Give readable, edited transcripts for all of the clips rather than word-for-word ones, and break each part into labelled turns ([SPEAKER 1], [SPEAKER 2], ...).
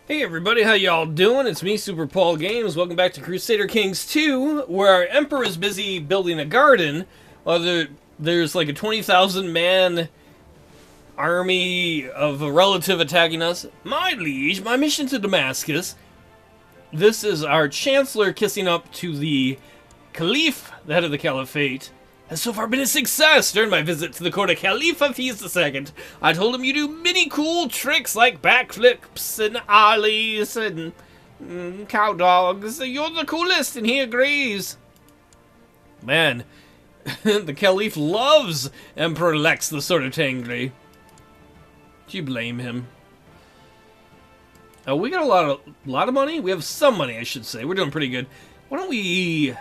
[SPEAKER 1] Hey everybody, how y'all doing? It's me, Super Paul Games. Welcome back to Crusader Kings II, where our Emperor is busy building a garden, while there's like a 20,000 man army of a relative attacking us. My liege, my mission to Damascus. This is our Chancellor kissing up to the Caliph, the head of the Caliphate. Has so far been a success. During my visit to the court of Caliph Hafiz II, I told him you do many cool tricks like backflips and ollies and cow dogs. You're the coolest, and he agrees. Man, the Caliph loves Emperor Lex the Sword of Tangri. Do you blame him? Oh, we got a lot of money? We have some money, I should say. We're doing pretty good. Why don't we...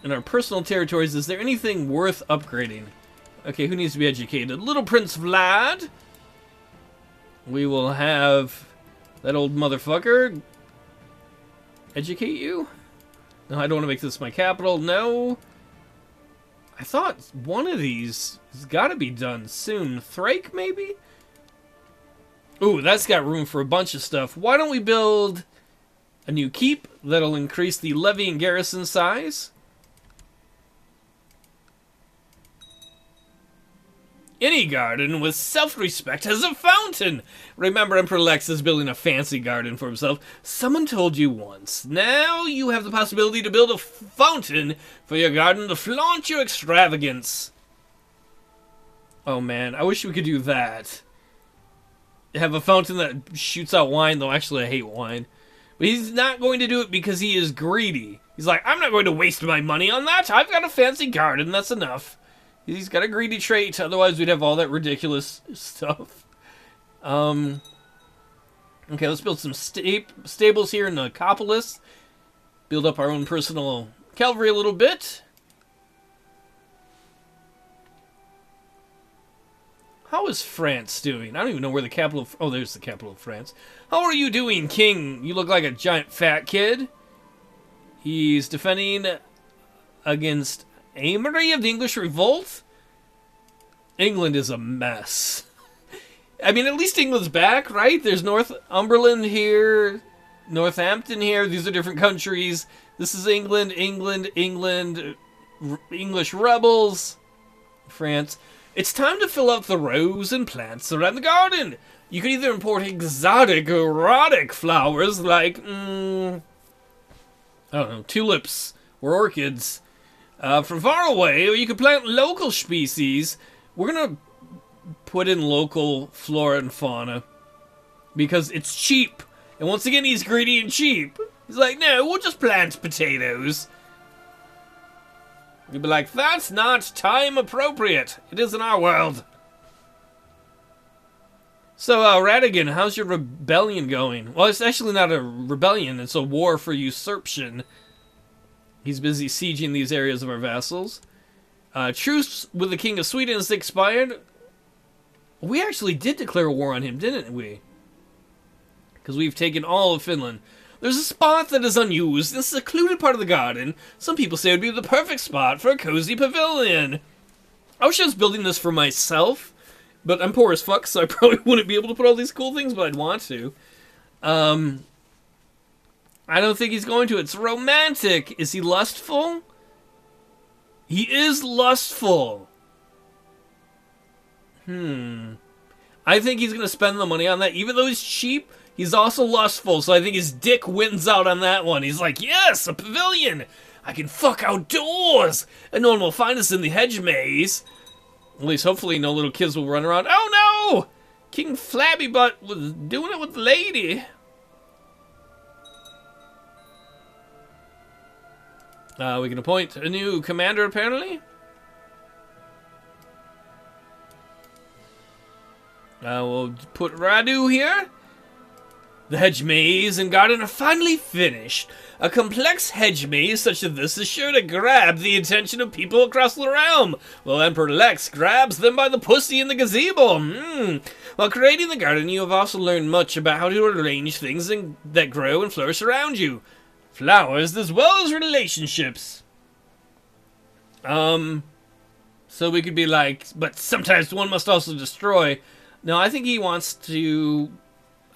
[SPEAKER 1] In our personal territories, is there anything worth upgrading? Okay, who needs to be educated? Little Prince Vlad. We will have that old motherfucker educate you. No, I don't want to make this my capital. No. I thought one of these has got to be done soon. Thrake, maybe? Ooh, that's got room for a bunch of stuff. Why don't we build a new keep that'll increase the levy and garrison size? Any garden with self-respect has a fountain. Remember, Emperor Lex is building a fancy garden for himself. Someone told you once. Now you have the possibility to build a fountain for your garden to flaunt your extravagance. Oh man, I wish we could do that. Have a fountain that shoots out wine, though actually I hate wine. But he's not going to do it because he is greedy. He's like, I'm not going to waste my money on that. I've got a fancy garden, that's enough. He's got a greedy trait, otherwise we'd have all that ridiculous stuff. Okay, let's build some stables here in Dicktopolous. Build up our own personal cavalry a little bit. How is France doing? I don't even know where the capital of... Oh, there's the capital of France. How are you doing, King? You look like a giant fat kid. He's defending against... Amory of the English Revolt? England is a mess. I mean, at least England's back, right? There's Northumberland here, Northampton here. These are different countries. This is England, English rebels, France. It's time to fill out the rows and plants around the garden. You can either import exotic, erotic flowers like, I don't know, tulips or orchids. From far away, or you could plant local species. We're gonna put in local flora and fauna because it's cheap. And once again, he's greedy and cheap. He's like, no, we'll just plant potatoes. You'd be like, that's not time appropriate. It is in our world. So, Radigan, how's your rebellion going? Well, it's actually not a rebellion. It's a war for usurpation. He's busy sieging these areas of our vassals. Truce with the King of Sweden has expired. We actually did declare war on him, didn't we? Because we've taken all of Finland. There's a spot that is unused in a secluded part of the garden. Some people say it would be the perfect spot for a cozy pavilion. I wish I was building this for myself, but I'm poor as fuck, so I probably wouldn't be able to put all these cool things, but I'd want to. I don't think he's going to. It's romantic. Is he lustful? He is lustful. I think he's going to spend the money on that. Even though he's cheap, he's also lustful. So I think his dick wins out on that one. He's like, yes, a pavilion. I can fuck outdoors. And no one will find us in the Hedge Maze. At least hopefully no little kids will run around. Oh no! King Flabby Butt was doing it with the lady. We can appoint a new commander, apparently. We'll put Radu here. The hedge maze and garden are finally finished. A complex hedge maze such as this is sure to grab the attention of people across the realm, while Emperor Lex grabs them by the pussy in the gazebo. While creating the garden, you have also learned much about how to arrange things that grow and flourish around you. Flowers as well as relationships. So we could be like, but sometimes one must also destroy. No, I think he wants to...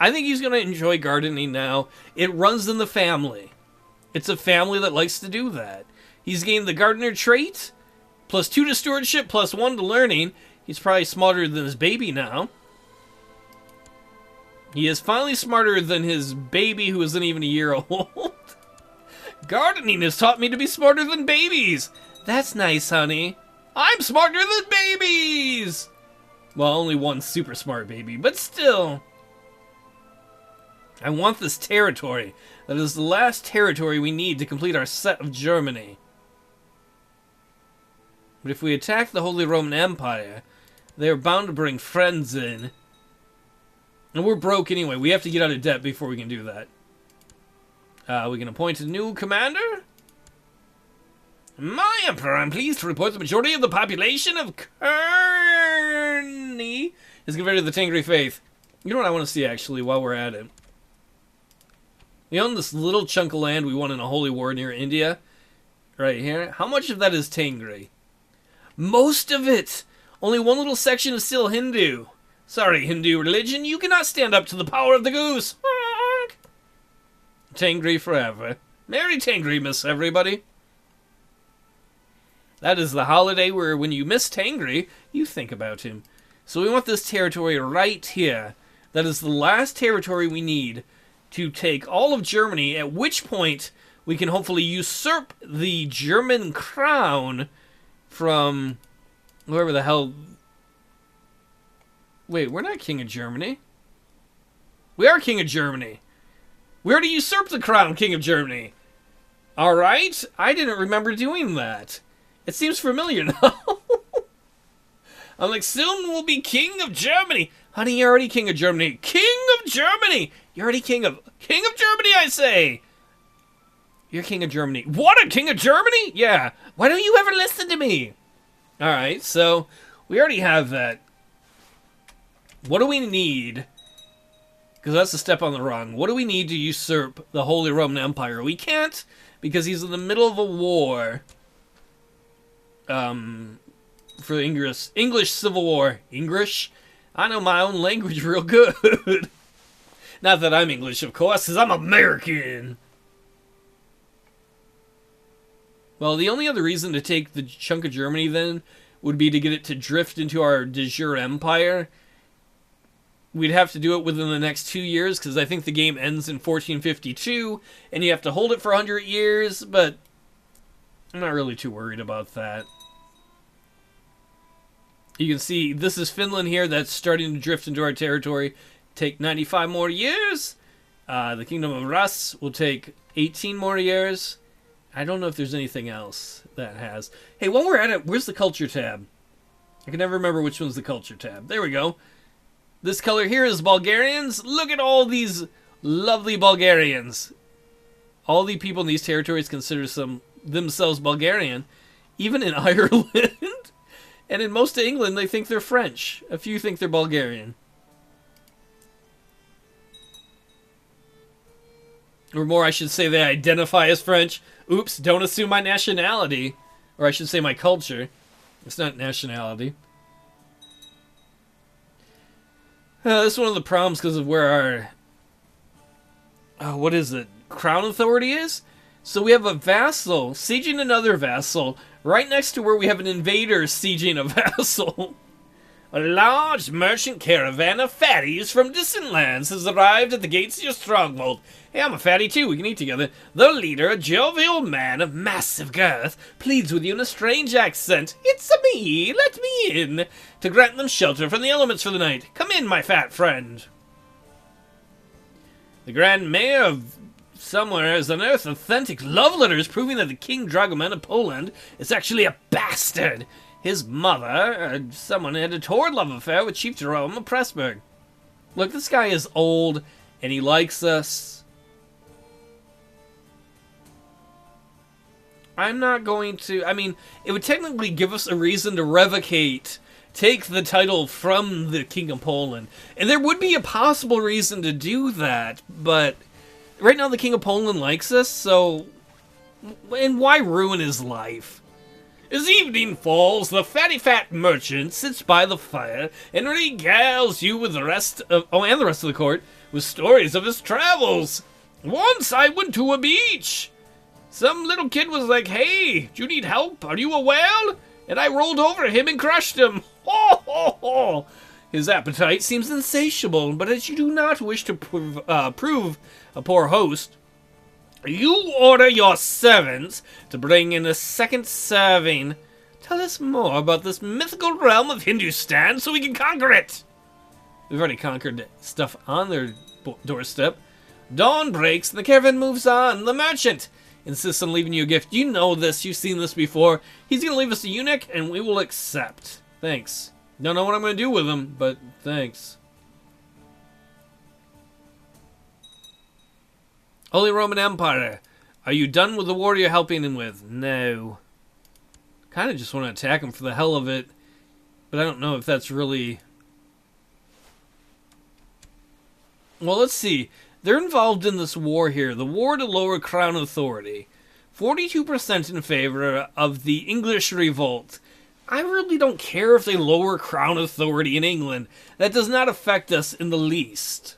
[SPEAKER 1] I think he's going to enjoy gardening now. It runs in the family. It's a family that likes to do that. He's gained the gardener trait, +2 to stewardship, +1 to learning. He's probably smarter than his baby now. He is finally smarter than his baby who isn't even a year old. Gardening has taught me to be smarter than babies. That's nice, honey. I'm smarter than babies! Well, only one super smart baby, but still. I want this territory. That is the last territory we need to complete our set of Germany. But if we attack the Holy Roman Empire, they are bound to bring friends in. And we're broke anyway. We have to get out of debt before we can do that. We can appoint a new commander. My Emperor, I'm pleased to report the majority of the population of Kearney is converted to the Tengri faith. You know what I want to see, actually, while we're at it? We own this little chunk of land we won in a holy war near India. Right here. How much of that is Tengri? Most of it! Only one little section is still Hindu. Sorry, Hindu religion, you cannot stand up to the power of the goose. Tengri forever. Merry Tengri, miss everybody. That is the holiday where when you miss Tengri, you think about him. So we want this territory right here. That is the last territory we need to take all of Germany, at which point we can hopefully usurp the German crown from whoever the hell... Wait, we're not king of Germany. We are king of Germany. We already usurped the crown, king of Germany. Alright, I didn't remember doing that. It seems familiar now. I'm like, soon we'll be king of Germany. Honey, you're already king of Germany. King of Germany! You're already king of Germany, I say! You're king of Germany. What, a king of Germany? Yeah. Why don't you ever listen to me? Alright, so we already have that. What do we need? Because that's a step on the wrong. What do we need to usurp the Holy Roman Empire? We can't, because he's in the middle of a war. For the English Civil War. English? I know my own language real good. Not that I'm English, of course, because I'm American. Well, the only other reason to take the chunk of Germany, then, would be to get it to drift into our de jure empire. We'd have to do it within the next 2 years, because I think the game ends in 1452, and you have to hold it for 100 years, but I'm not really too worried about that. You can see, this is Finland here, that's starting to drift into our territory. Take 95 more years. The Kingdom of Rus will take 18 more years. I don't know if there's anything else that has. Hey, while we're at it, where's the culture tab? I can never remember which one's the culture tab. There we go. This color here is Bulgarians. Look at all these lovely Bulgarians. All the people in these territories consider themselves Bulgarian. Even in Ireland. And in most of England, they think they're French. A few think they're Bulgarian. Or more, I should say they identify as French. Oops, don't assume my nationality. Or I should say my culture. It's not nationality. This is one of the problems because of where our... what is it? Crown authority is? So we have a vassal sieging another vassal right next to where we have an invader sieging a vassal. A large merchant caravan of fatties from distant lands has arrived at the gates of your stronghold. Hey, I'm a fatty too, we can eat together. The leader, a jovial man of massive girth, pleads with you in a strange accent. It's me, let me in, to grant them shelter from the elements for the night. Come in, my fat friend. The Grand Mayor of somewhere has unearthed authentic love letters proving that the King Dragoman of Poland is actually a bastard. His mother, someone had a torrid love affair with Chief Jerome of Pressburg. Look, this guy is old, and he likes us. I'm not going to... I mean, it would technically give us a reason to revocate, take the title from the King of Poland. And there would be a possible reason to do that, but right now the King of Poland likes us, so... And why ruin his life? As evening falls, the fatty fat merchant sits by the fire and regales you with the rest of the court with stories of his travels. Once I went to a beach. Some little kid was like, "Hey, do you need help? Are you a whale?" And I rolled over him and crushed him. Ho, ho, ho. His appetite seems insatiable, but as you do not wish to prove a poor host, you order your servants to bring in a second serving. Tell us more about this mythical realm of Hindustan so we can conquer it. We've already conquered stuff on their doorstep. Dawn breaks and the caravan moves on. The merchant insists on leaving you a gift. You know this. You've seen this before. He's going to leave us a eunuch and we will accept. Thanks. Don't know what I'm going to do with him, but thanks. Holy Roman Empire, are you done with the war you're helping him with? No. Kind of just want to attack him for the hell of it, but I don't know if that's really... Well, let's see. They're involved in this war here, the war to lower crown authority. 42% in favor of the English revolt. I really don't care if they lower crown authority in England. That does not affect us in the least.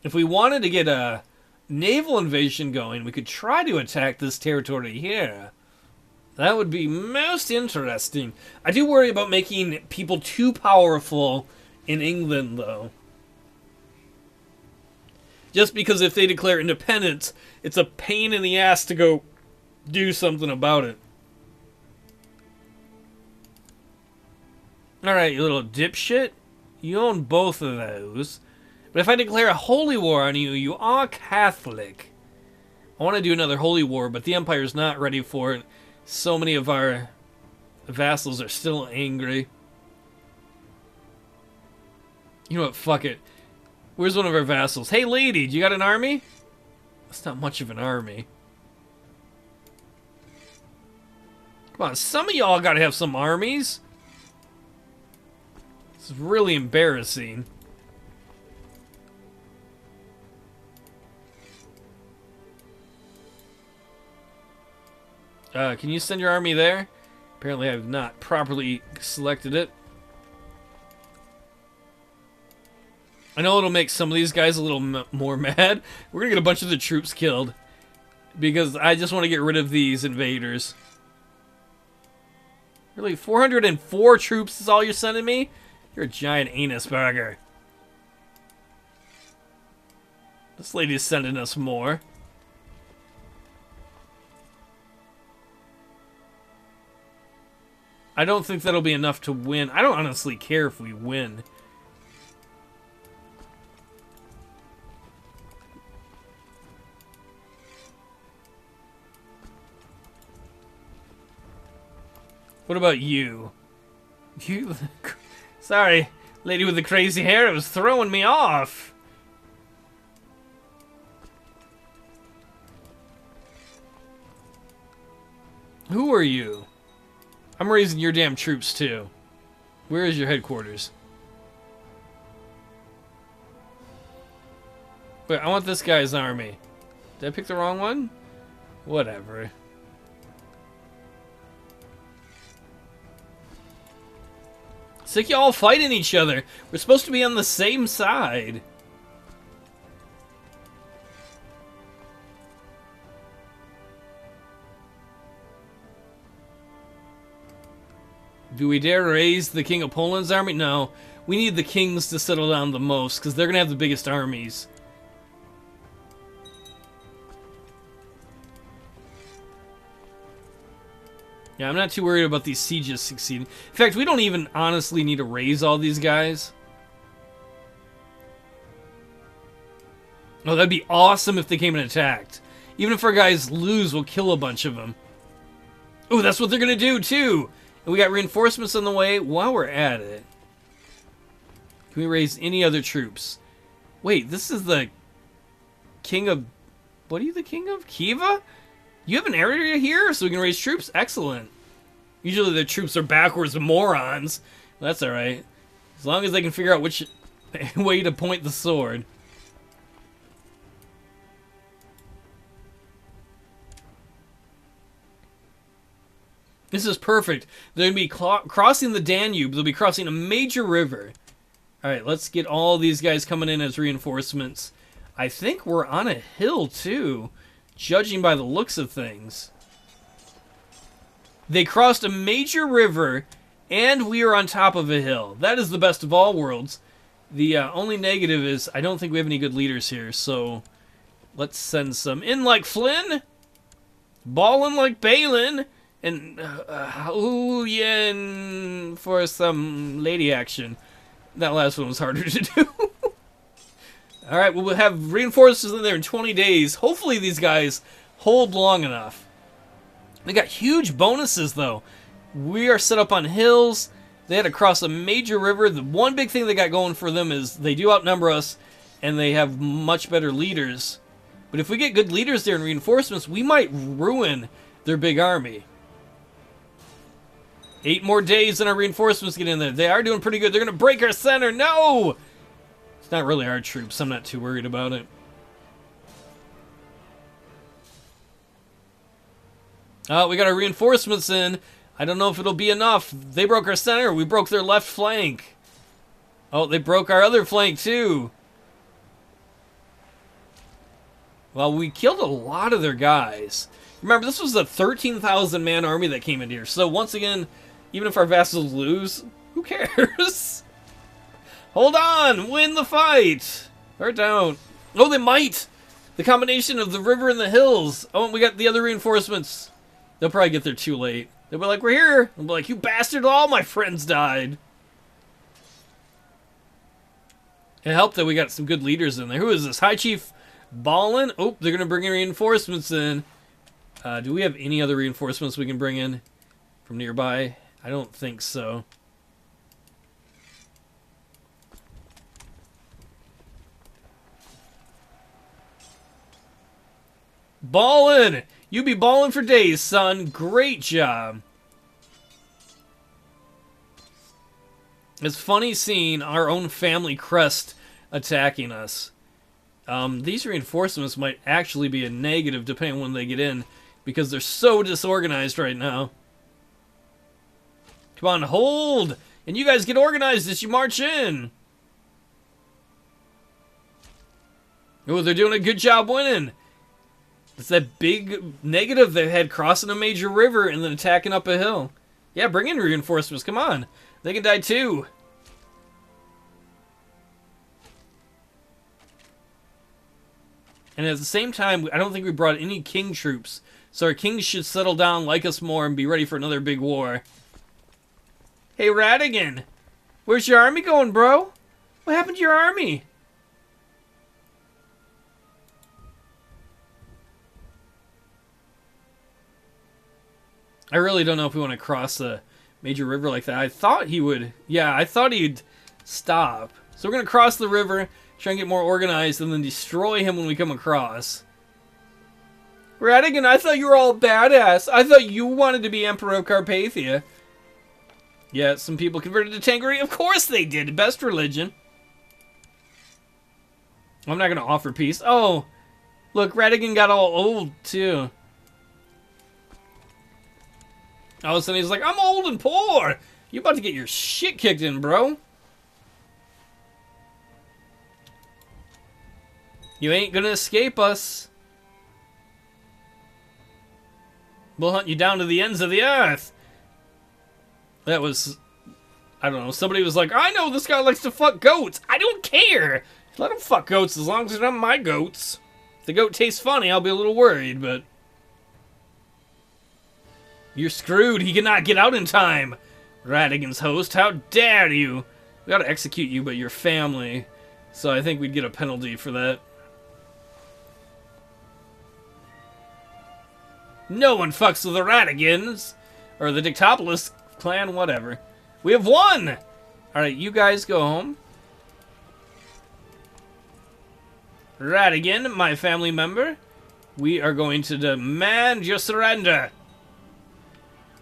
[SPEAKER 1] If we wanted to get a naval invasion going, we could try to attack this territory here. That would be most interesting. I do worry about making people too powerful in England, though. Just because if they declare independence, it's a pain in the ass to go do something about it. Alright, you little dipshit. You own both of those. But if I declare a holy war on you, you are Catholic. I want to do another holy war, but the Empire's not ready for it. So many of our vassals are still angry. You know what, fuck it. Where's one of our vassals? Hey lady, do you got an army? That's not much of an army. Come on, some of y'all gotta have some armies. This is really embarrassing. Can you send your army there? Apparently I have not properly selected it. I know it'll make some of these guys a little more mad. We're gonna get a bunch of the troops killed. Because I just want to get rid of these invaders. Really? 404 troops is all you're sending me? You're a giant anus burger. This lady's sending us more. I don't think that'll be enough to win. I don't honestly care if we win. What about you? You... Sorry, lady with the crazy hair, it was throwing me off. Who are you? I'm raising your damn troops too. Where is your headquarters? Wait, I want this guy's army. Did I pick the wrong one? Whatever. Sick y'all fighting each other. We're supposed to be on the same side. Do we dare raise the King of Poland's army? No. We need the kings to settle down the most, because they're going to have the biggest armies. Yeah, I'm not too worried about these sieges succeeding. In fact, we don't even honestly need to raise all these guys. Oh, that'd be awesome if they came and attacked. Even if our guys lose, we'll kill a bunch of them. Oh, that's what they're going to do, too. And we got reinforcements on the way. While we're at it, can we raise any other troops? Wait, this is the king of... What are you the king of? Khiva? You have an area here, so we can raise troops? Excellent. Usually the troops are backwards morons. That's alright. As long as they can figure out which way to point the sword. This is perfect. They're going to be crossing the Danube. They'll be crossing a major river. All right, let's get all these guys coming in as reinforcements. I think we're on a hill, too, judging by the looks of things. They crossed a major river, and we are on top of a hill. That is the best of all worlds. The only negative is I don't think we have any good leaders here, so let's send some in like Flynn, ballin' like Balin, and Huyen for some lady action. That last one was harder to do. Alright, we'll have reinforcements in there in 20 days. Hopefully these guys hold long enough. They got huge bonuses, though. We are set up on hills. They had to cross a major river. The one big thing they got going for them is they do outnumber us, and they have much better leaders. But if we get good leaders there and reinforcements, we might ruin their big army. 8 more days and our reinforcements get in there. They are doing pretty good. They're going to break our center. No! It's not really our troops. I'm not too worried about it. Oh, we got our reinforcements in. I don't know if it'll be enough. They broke our center. We broke their left flank. Oh, they broke our other flank too. Well, we killed a lot of their guys. Remember, this was a 13,000-man army that came in here. So once again, even if our vassals lose, who cares? Hold on, win the fight. Or don't. Oh, they might. The combination of the river and the hills. Oh, and we got the other reinforcements. They'll probably get there too late. They'll be like, we're here. I'll be like, you bastard, all my friends died. It helped that we got some good leaders in there. Who is this? High Chief Ballin? Oh, they're going to bring in reinforcements in. Do we have any other reinforcements we can bring in from nearby? I don't think so. Ballin'! You be ballin' for days, son. Great job. It's funny seeing our own family crest attacking us. These reinforcements might actually be a negative depending on when they get in, because they're so disorganized right now. Come on, hold! And you guys get organized as you march in. Oh, they're doing a good job winning. It's that big negative they had crossing a major river and then attacking up a hill. Yeah, bring in reinforcements. Come on. They can die too. And at the same time, I don't think we brought any king troops. So our kings should settle down, like us more, and be ready for another big war. Hey, Radigan. Where's your army going, bro? What happened to your army? I really don't know if we want to cross a major river like that. I thought he would. Yeah, I thought he'd stop. So we're going to cross the river, try and get more organized, and then destroy him when we come across. Radigan, I thought you were all badass. I thought you wanted to be Emperor of Carpathia. Yeah, some people converted to Tanqueray. Of course they did. Best religion. I'm not going to offer peace. Oh, look, Radigan got all old, too. All of a sudden he's like, I'm old and poor. You about to get your shit kicked in, bro. You ain't gonna escape us. We'll hunt you down to the ends of the earth. That was, I don't know, somebody was like, I know this guy likes to fuck goats. I don't care. Let him fuck goats as long as they're not my goats. If the goat tastes funny, I'll be a little worried, but... You're screwed. He cannot get out in time. Radigan's host, how dare you? We gotta execute you, but your family. So I think we'd get a penalty for that. No one fucks with the Radigans. Or the Dicktopolous clan, whatever. We have won! Alright, you guys go home. Radigan, my family member, we are going to demand your surrender.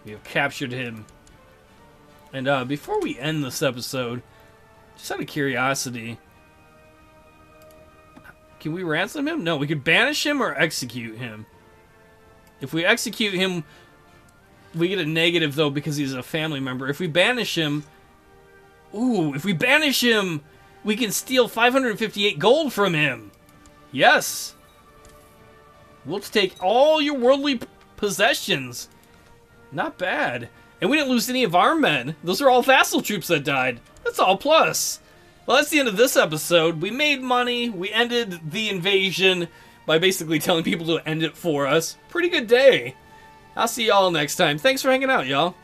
[SPEAKER 1] We have captured him. And before we end this episode, just out of curiosity, can we ransom him? No, we could banish him or execute him. If we execute him, We get a negative, though, because he's a family member. If we banish him... Ooh, if we banish him, we can steal 558 gold from him. Yes. We'll take all your worldly possessions. Not bad. And we didn't lose any of our men. Those are all vassal troops that died. That's all plus. Well, that's the end of this episode. We made money. We ended the invasion by basically telling people to end it for us. Pretty good day. I'll see y'all next time. Thanks for hanging out, y'all.